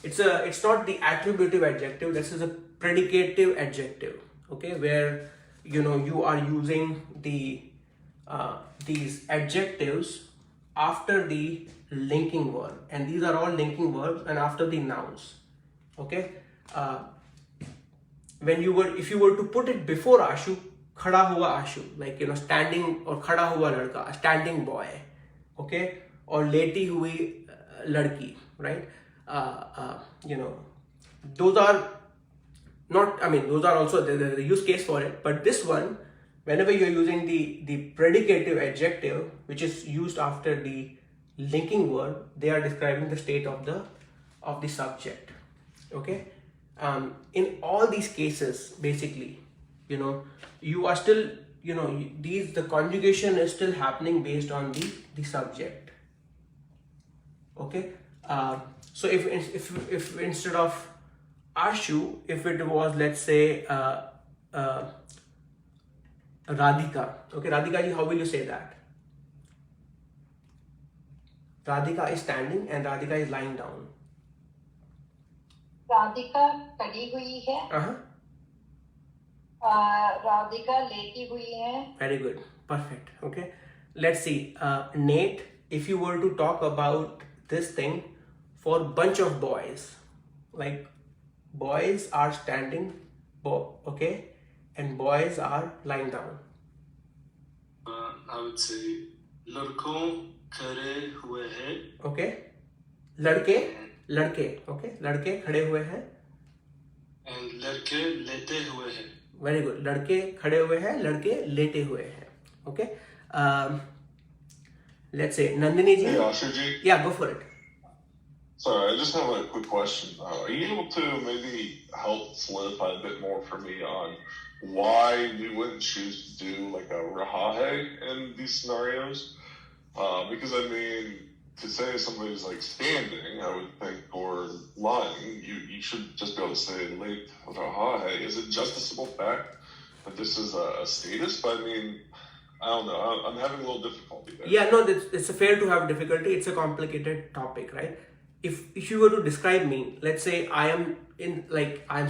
it's not the attributive adjective. This is a predicative adjective. Okay, where you are using these adjectives after the linking verb, and these are all linking verbs and after the nouns. Okay, if you were to put it before Ashu, खड़ा हुआ Ashu, like standing, or खड़ा हुआ लड़का, standing boy, okay, or लेटी हुई लड़की, right? Those are not, I mean, those are also the use case for it, but this one, whenever you're using the predicative adjective, which is used after the linking verb, they are describing the state of the subject. Okay, in all these cases, basically, you are still, the conjugation is still happening based on the subject. Okay, so if instead of Ashu, if it was, let's say, Radhika. Okay, Radhika ji, how will you say that? Radhika is standing and Radhika is lying down. Radhika खड़ी हुई है, Uh-huh. Radhika लेटी हुई है. Very good. Perfect. Okay. Let's see. Nate, if you were to talk about this thing for a bunch of boys, like boys are standing, okay, and boys are lying down. I would say लड़कों खड़े हुए हैं. Okay. लड़के, okay, लड़के खड़े हुए हैं. And लड़के लेटे हुए हैं. Very good. लड़के खड़े हुए हैं, लड़के लेटे हुए हैं. Okay. Let's say Nandini ji. Hey, Ashu Ji. Yeah, go for it. Sorry, I just have a quick question. Are you able to maybe help solidify a bit more for me on why we wouldn't choose to do like a rahahe in these scenarios? Because I mean, to say somebody's like standing, I would think, or lying, you should just be able to say late rahahe. Is it just a simple fact that this is a status? But I mean, I don't know. I'm having a little difficulty there. Yeah, no, it's fair to have difficulty. It's a complicated topic, right? If you were to describe me, let's say I'm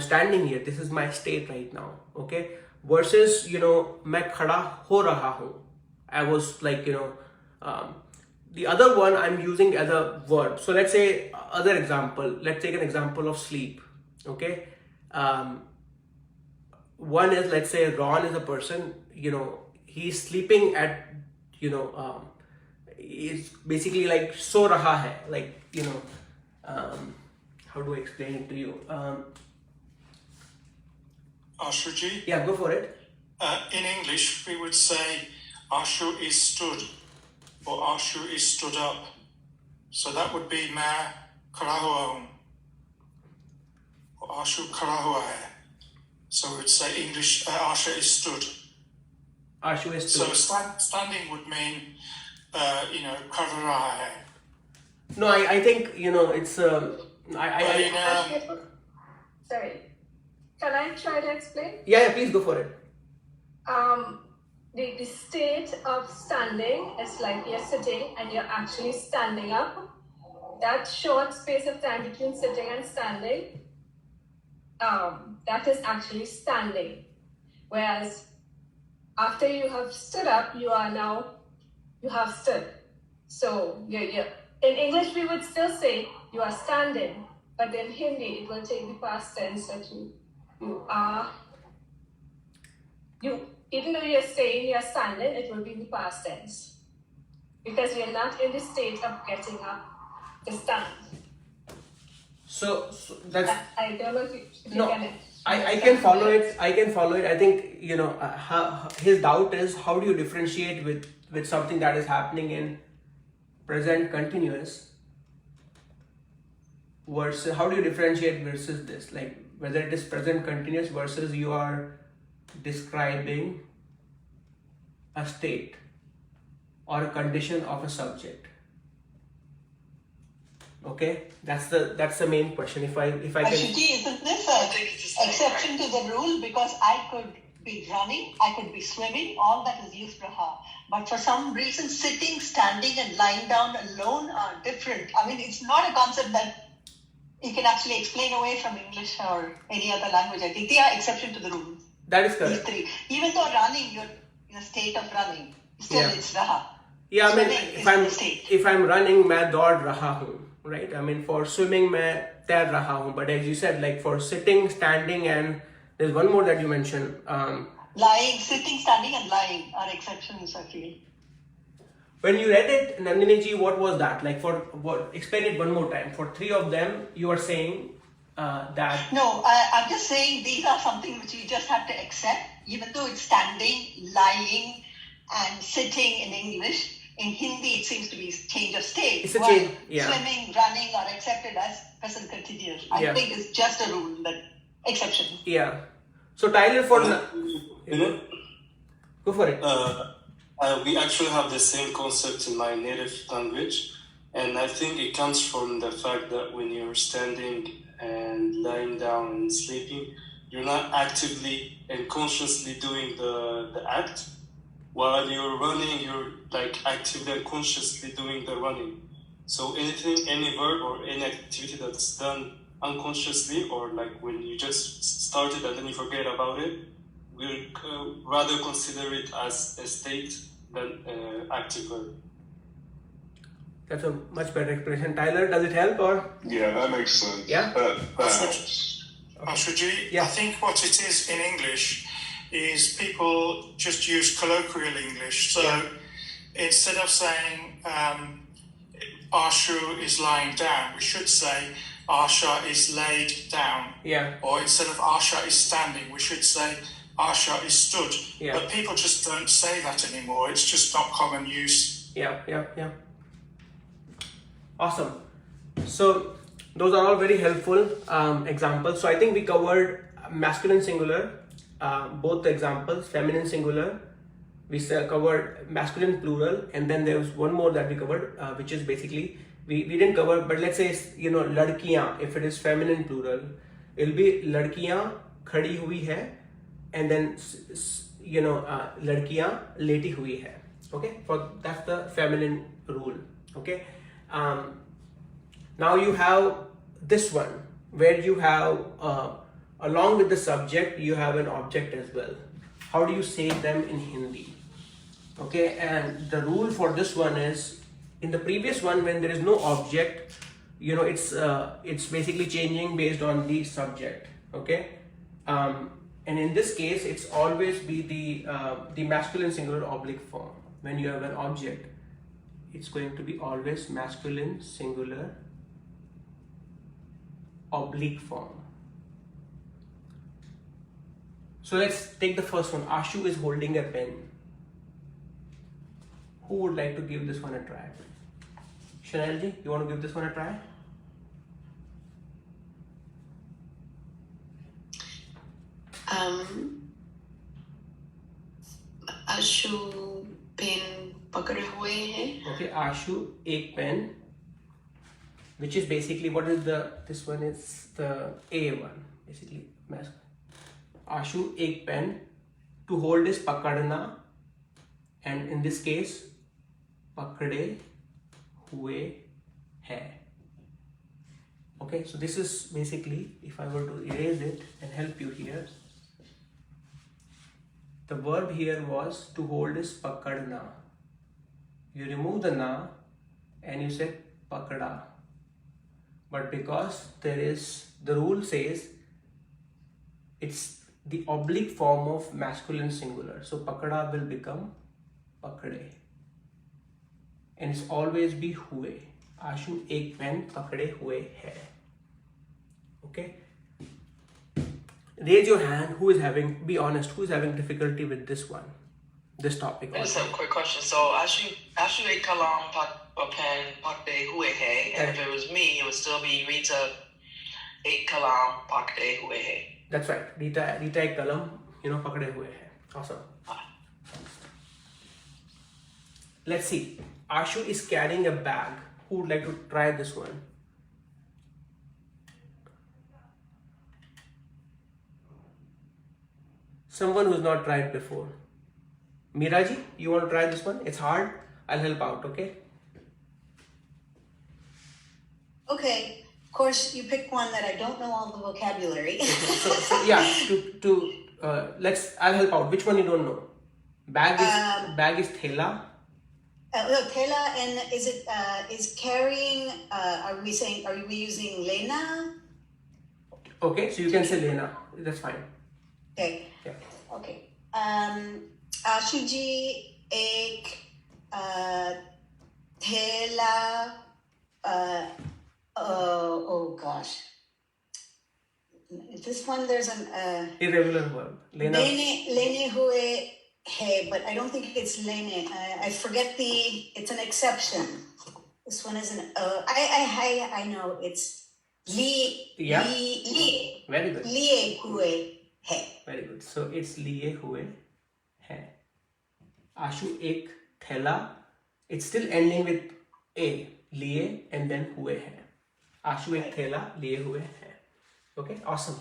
standing here. This is my state right now, okay? Versus, मैं खड़ा हो रहा हूँ. I was like, the other one I'm using as a verb. So let's say other example. Let's take an example of sleep, okay? One is, let's say Ron is a person, he's sleeping at, it's basically like so raha hai, like, how do I explain it to you? Ashu Ji, Yeah, go for it. in English we would say Ashu is stood or Ashu is stood up. So that would be मैं खड़ा हुआ हूँ or Ashu खड़ा हुआ है. So we would say English Ashu is stood. Ashu is So stood. standing would mean खड़ा रहा है. No, I think, it's, Sorry. Can I try to explain? yeah, please go for it. The state of standing is like you're sitting and you're actually standing up. That short space of time between sitting and standing, that is actually standing. Whereas after you have stood up, you have stood. So you're in English we would still say you are standing, but in Hindi it will take the past tense that you are. Even though you're saying you're standing, it will be in the past tense because you're not in the state of getting up to stand. So that's, I don't know if you no, can. I can follow it. I think, his doubt is how do you differentiate with something that is happening in present continuous versus, how do you differentiate versus this, like whether it is present continuous versus you are describing a state or a condition of a subject. Okay, that's the main question. If I can. Ashu Ji, isn't this an exception to the rule? Because I could be running, I could be swimming, all that is used raha. But for some reason, sitting, standing, and lying down alone are different. I mean, it's not a concept that you can actually explain away from English or any other language. I think they are exception to the rule. That is These correct. three. Even though running, you're in a state of running. Still, Yeah. it's raha. Yeah, I mean, Swimming is the state. if I'm running, मैं दौड़ रहा हूँ, right? I mean, for swimming, मैं तैर रहा हूँ. But as you said, like for sitting, standing, and there's one more that you mentioned. Lying, sitting, standing, and lying are exceptions, I feel. When you read it, Nandini ji, what was that? Like for what? Explain it one more time. For three of them, you are saying that. No, I'm just saying these are something which you just have to accept, even though it's standing, lying, and sitting in English. In Hindi, it seems to be change of state. It's a change, yeah. Swimming, running are accepted as present continuous. I think it's just a rule, that exception. Yeah. So Tyler, for go for it. We actually have the same concept in my native language, and I think it comes from the fact that when you're standing and lying down and sleeping, you're not actively and consciously doing the act. While you're running, you're like actively and consciously doing the running. So anything, any verb or any activity that's done unconsciously, or like when you just started and then you forget about it, we'll rather consider it as a state than active verb. That's a much better explanation. Tyler, does it help or? Yeah, that makes sense. Yeah? That helps. Ashu Ji, Yeah. I think what it is in English is people just use colloquial English. So instead of saying Ashu is lying down, we should say Asha is laid down. Yeah. Or instead of Asha is standing, we should say Asha is stood. Yeah. But people just don't say that anymore. It's just not common use. Yeah. Awesome. So those are all very helpful examples. So I think we covered masculine singular, both the examples, feminine singular. We covered masculine plural, and then there was one more that we covered, which is basically we didn't cover, but let's say ladkiyan. If it is feminine plural, it'll be ladkiyan khadi hui hai, and then ladkiyan leti hui hai. Okay, that's the feminine rule. Okay. Now you have this one where you have along with the subject you have an object as well. How do you say them in Hindi? Okay, and the rule for this one is, in the previous one when there is no object, it's basically changing based on the subject. Okay, and in this case it's always be the masculine singular oblique form. When you have an object, it's going to be always masculine singular oblique form. So let's take the first one. Ashu is holding a pen. Who would like to give this one a try? Chanel ji, you want to give this one a try? Ashu pen पकड़े हुए हैं. Okay, Ashu एक pen, which is basically this one is the A one, basically. Ashu एक pen, to hold is पकड़ना, and in this case पकड़े हुए है. Okay, so this is basically, if I were to erase it and help you here, the verb here was to hold is pakadna. You remove the na and you say pakada. But because the rule says it's the oblique form of masculine singular, so pakada will become pakade. And it's always be hue. Ashu ek pen pakade hue hai. Okay. Raise your hand be honest, who is having difficulty with this topic? I just have a quick question. So Ashu ek kalam pen pakde hue hai, and if it was me, it would still be Rita ek kalam pakde hue hai. That's right. Rita ek kalam, pakde hue hai. Awesome. Let's see. Ashu is carrying a bag. Who would like to try this one? Someone who's not tried before. Miraji, you want to try this one? It's hard. I'll help out, okay? Okay. Of course, you pick one that I don't know all the vocabulary. So yeah, I'll help out. Which one you don't know? Bag is thela. Tela, and is carrying, are we using Lena? Okay, so you can say Lena. That's fine. Okay. Yeah. Okay. Ashu Ji, ek, Tela, oh gosh. This one, there's an, Irregular verb. Lena. Lene hue hai, but I don't think it's lene. I forget it's an exception. This one is I know, it's li. Very good. Liye hue hai. Very good. So it's liye hue hai. Ashu ek thela. It's still ending with a. Liye and then hue hai. Ashu ek thela liye hue hai. Okay, awesome.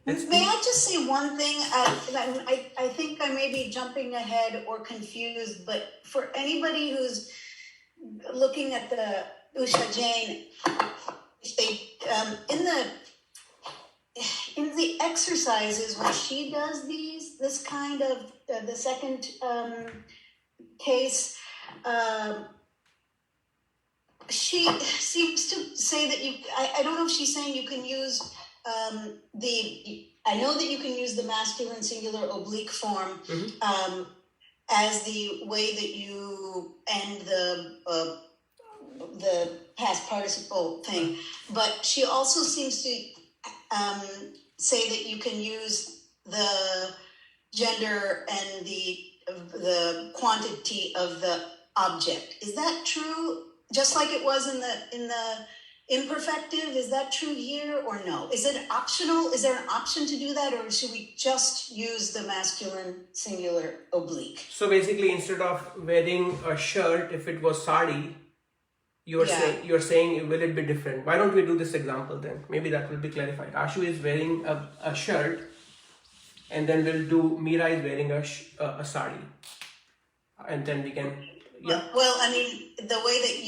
May I just say one thing? I think I may be jumping ahead or confused, but for anybody who's looking at the Usha Jain, in the exercises when she does this kind of the second case, she seems to say that I don't know if she's saying you can use I know that you can use the masculine singular oblique form as the way that you end the past participle thing, but she also seems to say that you can use the gender and the quantity of the object. Is that true? Just like it was in the imperfective, is that true here or no? Is it optional? Is there an option to do that, or should we just use the masculine singular oblique? So basically, instead of wearing a shirt, if it was sari, you're saying will it be different? Why don't we do this example then? Maybe that will be clarified. Ashu is wearing a shirt, and then we'll do Mira is wearing a sari, and then we can. Yeah. Well, I mean, the way that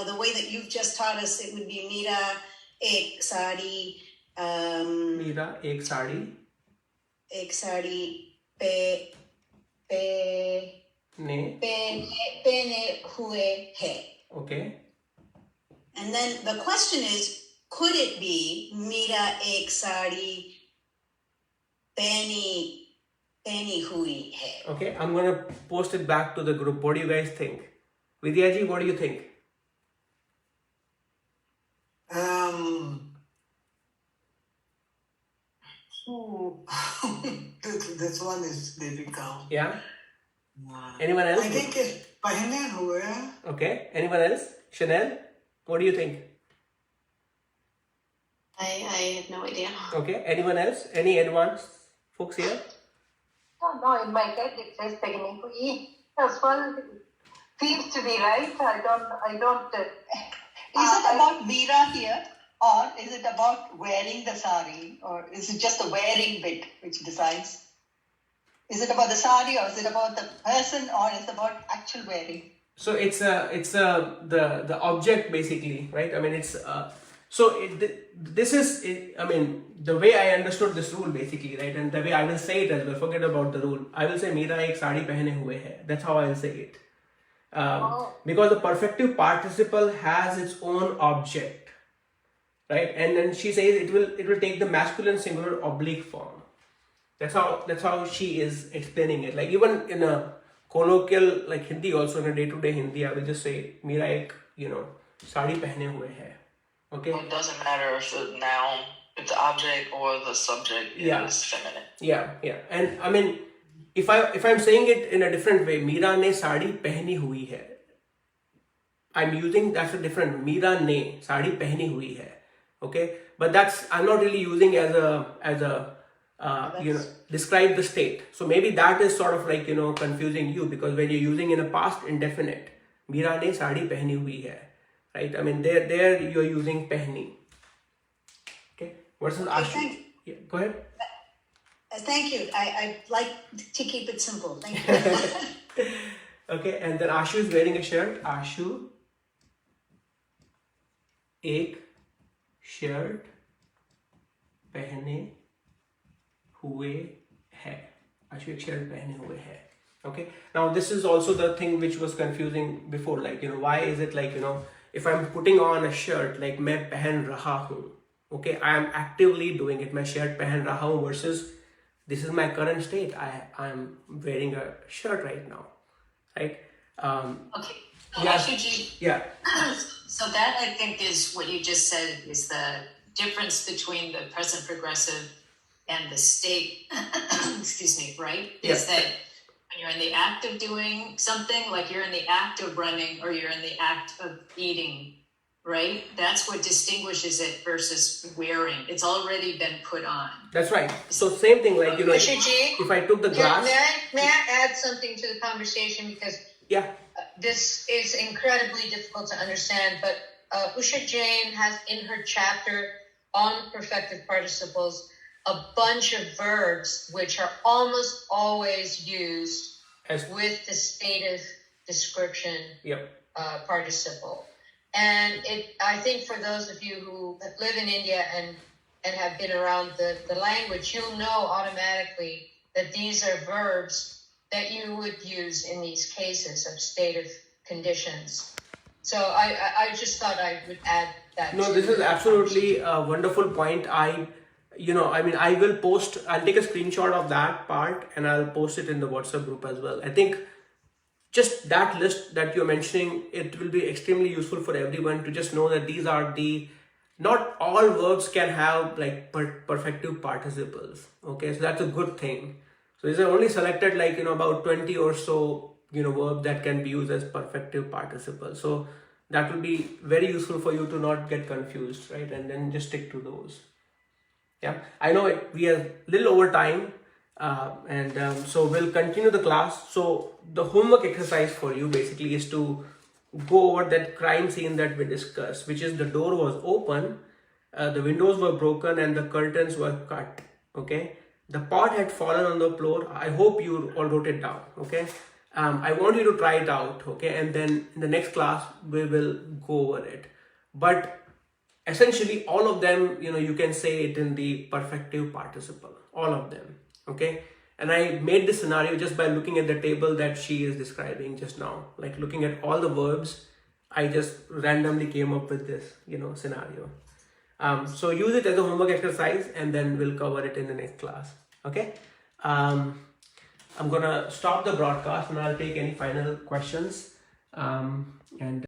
the way that you've just taught us, it would be Mira ek sari. Mira ek sari. Ek sari pe ne hue hai. Okay. And then the question is, could it be Mira ek sari pehni hui hai? Okay, I'm going to post it back to the group. What do you guys think? Vidyaji, what do you think? This one is difficult. Yeah? Anyone else? I think it's pehne hue. Okay, anyone else? Chanel, what do you think? I have no idea. Okay, anyone else? Any advanced folks here? No, in my head it says beginning to E. As well, seems to be right. I don't. Is it about Mira here, or is it about wearing the sari, or is it just the wearing bit which decides? Is it about the sari, or is it about the person, or is it about actual wearing? So it's the object basically, right? I mean it's this is the way I understood this rule basically, right? And the way I will say it as well. Forget about the rule. I will say Mira ek sari pehne hue hai. That's how I will say it. Because the perfective participle has its own object, right? And then she says it will take the masculine singular oblique form. That's how she is explaining it. Like even in a colloquial like Hindi, also in a day-to-day Hindi, I will just say Mira ek sari pehne hue hai. Okay. It doesn't matter if the noun, if the object or the subject is feminine. Yeah. And I mean, if I'm saying it in a different way, Mira ne sari pehni hui hai. That's a different. Mira ne sari pehni hui hai. Okay, but I'm not really using as a describe the state. So maybe that is sort of like confusing you, because when you're using in a past indefinite, Mira ne sari pehni hui hai. Right? I mean, there you're using pehni. Okay. Versus Ashu. Yeah, go ahead. Thank you. I like to keep it simple. Thank you. Okay, and then Ashu is wearing a shirt. Ashu एक shirt पहने हुए है. Ashu एक shirt पहने हुए है. Okay, now this is also the thing which was confusing before, like, why is it like, if I'm putting on a shirt, like मैं पहन रहा हूँ, okay, I am actively doing it, मैं shirt पहन रहा हूँ, versus this is my current state, I am wearing a shirt right now, right? Okay, so Yeah. Ashu Ji, Yeah. so that I think is what you just said is the difference between the present progressive and the state, excuse me, right? Yeah. Is that when you're in the act of doing something, like you're in the act of running or you're in the act of eating, right? That's what distinguishes it versus wearing. It's already been put on. That's right. So same thing, like, Ashu Ji, if I took the glass. may I add something to the conversation, because Yeah. this is incredibly difficult to understand, but Usha Jain has in her chapter on perfective participles a bunch of verbs which are almost always used with the stative description participle. And I think for those of you who live in India and have been around the language, you'll know automatically that these are verbs that you would use in these cases of stative conditions. So I just thought I would add that. No, this is absolutely a wonderful point. I will post, I'll take a screenshot of that part and I'll post it in the WhatsApp group as well. I think just that list that you're mentioning, it will be extremely useful for everyone to just know that these are not all verbs can have like perfective participles. Okay, so that's a good thing. So these are only selected like, about 20 or so, verbs that can be used as perfective participles. So that will be very useful for you to not get confused, right? And then just stick to those. Yeah, I know we are a little over time, so we'll continue the class. So the homework exercise for you basically is to go over that crime scene that we discussed, which is the door was open, the windows were broken, and the curtains were cut. Okay, the pot had fallen on the floor. I hope you all wrote it down. Okay, I want you to try it out. Okay, and then in the next class we will go over it. But essentially all of them, you can say it in the perfective participle, all of them. Okay, and I made this scenario just by looking at the table that she is describing just now, like looking at all the verbs. I just randomly came up with this scenario. So use it as a homework exercise and then we'll cover it in the next class. Okay, I'm gonna stop the broadcast and I'll take any final questions and